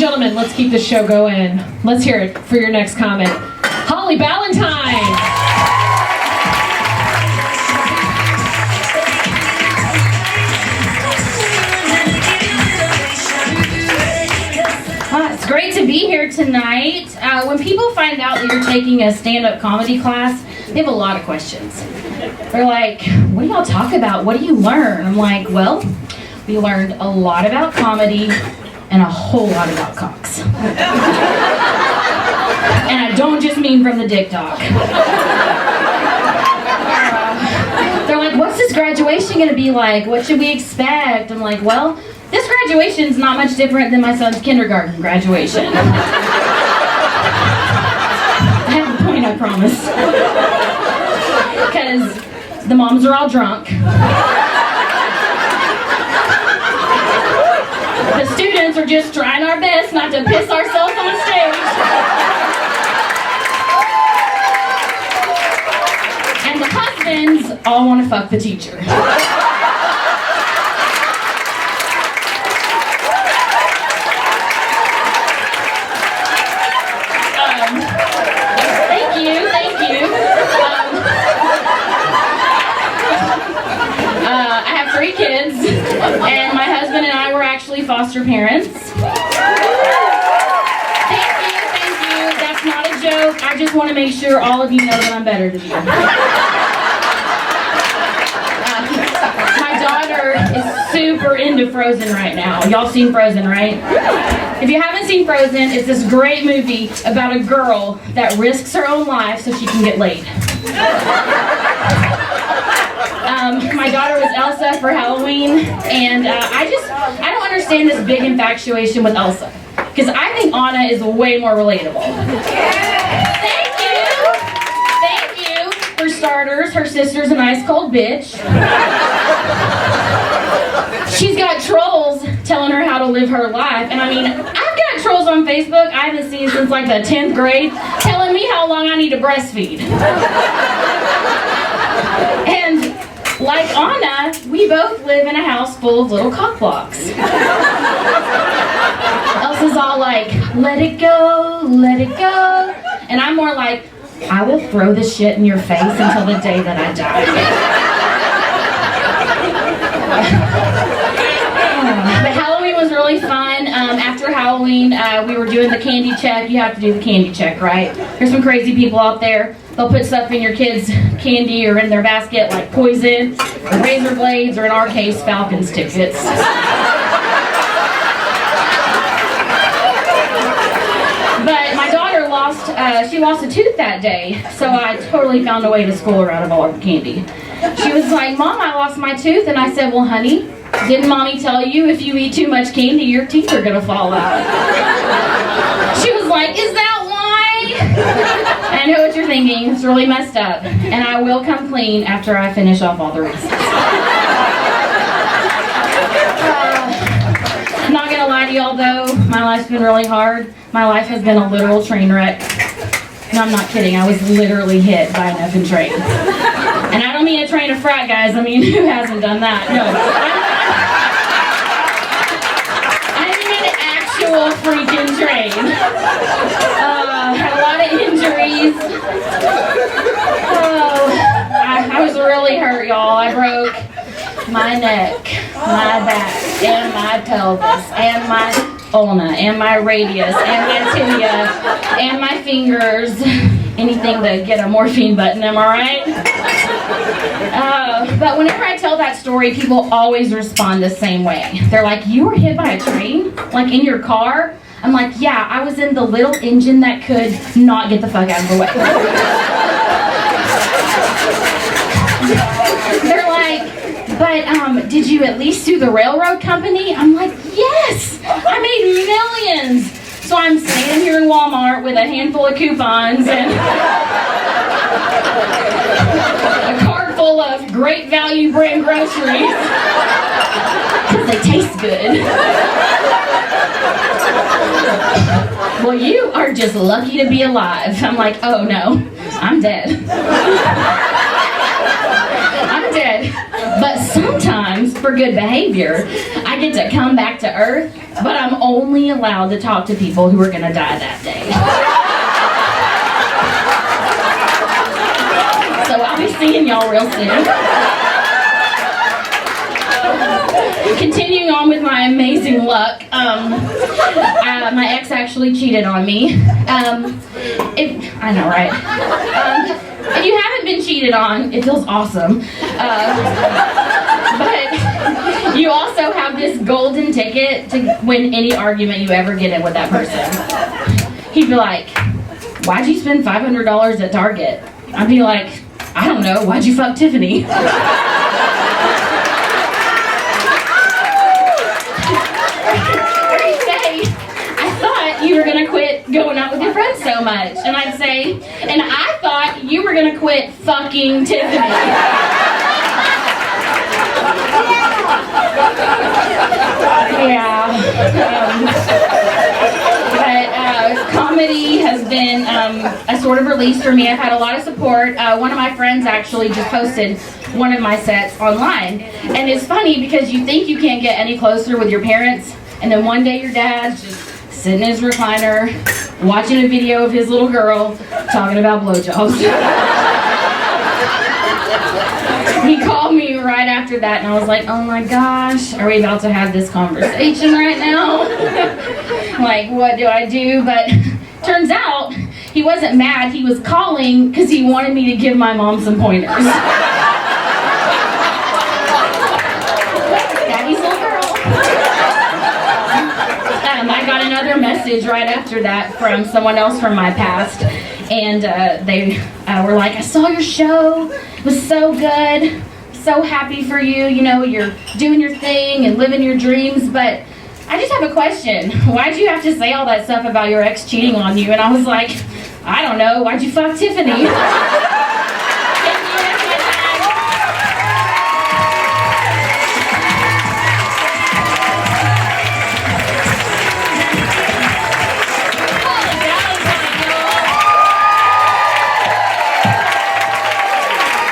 gentlemen, let's keep this show going. Let's hear it for your next comment. Holly Ballantine. It's great to be here tonight. When people find out that you're taking a stand-up comedy class, they have a lot of questions. They're like, what do y'all talk about? What do you learn? I'm like, well, we learned a lot about comedy and a whole lot about cocks. And I don't just mean from the dick talk. They're like, what's this graduation gonna be like? What should we expect? I'm like, well, this graduation's not much different than my son's kindergarten graduation. I have a point, I promise. Because the moms are all drunk. The students are just trying our best not to piss ourselves on stage. And the husbands all want to fuck the teacher. Thank you. I have 3 kids, and my husband and I were actually foster parents. Thank you. That's not a joke. I just want to make sure all of you know that I'm better than you. My daughter is super into Frozen right now. Y'all seen Frozen, right? If you haven't seen Frozen, it's this great movie about a girl that risks her own life so she can get laid. My daughter was Elsa for Halloween, and I don't understand this big infatuation with Elsa, because I think Anna is way more relatable. Thank you. For starters, her sister's an ice cold bitch. She's got trolls telling her how to live her life, and I mean, I've got trolls on Facebook I haven't seen since like the 10th grade telling me how long I need to breastfeed. And like Anna, we both live in a house full of little cock blocks. Elsa's all like, let it go, let it go. And I'm more like, I will throw this shit in your face until the day that I die. But Halloween was really fun. After Halloween, we were doing the candy check. You have to do the candy check, right? There's some crazy people out there. They'll put stuff in your kids' candy or in their basket, like poison, or razor blades, or in our case, Falcons tickets. But my daughter lost a tooth that day, so I totally found a way to school her out of all of the candy. She was like, Mom, I lost my tooth. And I said, well, honey, didn't Mommy tell you if you eat too much candy, your teeth are going to fall out? She was like, is that why? I know what you're thinking. It's really messed up. And I will come clean after I finish off all the reasons. Not going to lie to y'all, though. My life's been really hard. My life has been a literal train wreck. No, I'm not kidding. I was literally hit by an effing train. And I don't mean a train of frat guys. I mean, who hasn't done that? No. I mean an actual freaking train. Had a lot of injuries. I was really hurt, y'all. I broke my neck, my back, and my pelvis, and my ulna, and my radius, and my tibia, and my fingers. Anything to get a morphine button, am I right? But whenever I tell that story, people always respond the same way. They're like, you were hit by a train? Like in your car? I'm like, yeah, I was in the little engine that could not get the fuck out of the way. They're like, but did you at least sue the railroad company? I'm like, yes, I made millions. So I'm standing here in Walmart with a handful of coupons and a cart full of great value brand groceries. Because they taste good. Well, you are just lucky to be alive. I'm like, oh no, I'm dead. I'm dead. But sometimes, for good behavior, I get to come back to earth, but I'm only allowed to talk to people who are going to die that day. So I'll be seeing y'all real soon. Continuing on with my amazing luck, my ex actually cheated on me. I know, right? If you haven't been cheated on, it feels awesome. But you also have this golden ticket to win any argument you ever get in with that person. He'd be like, "Why'd you spend $500 at Target?" I'd be like, "I don't know, why'd you fuck Tiffany?" You were gonna quit going out with your friends so much. And I'd say, and I thought you were gonna quit fucking Tiffany. Yeah. But comedy has been a sort of release for me. I've had a lot of support. One of my friends actually just posted one of my sets online. And it's funny because you think you can't get any closer with your parents, and then one day your dad's just sitting in his recliner, watching a video of his little girl talking about blowjobs. He called me right after that, and I was like, "Oh my gosh, are we about to have this conversation right now?" Like, what do I do? But turns out he wasn't mad. He was calling because he wanted me to give my mom some pointers. Daddy's little girl. I got another message right after that from someone else from my past, and they were like, "I saw your show, it was so good, so happy for you, you know, you're doing your thing and living your dreams, but I just have a question. Why'd you have to say all that stuff about your ex cheating on you?" And I was like, "I don't know, why'd you fuck Tiffany?"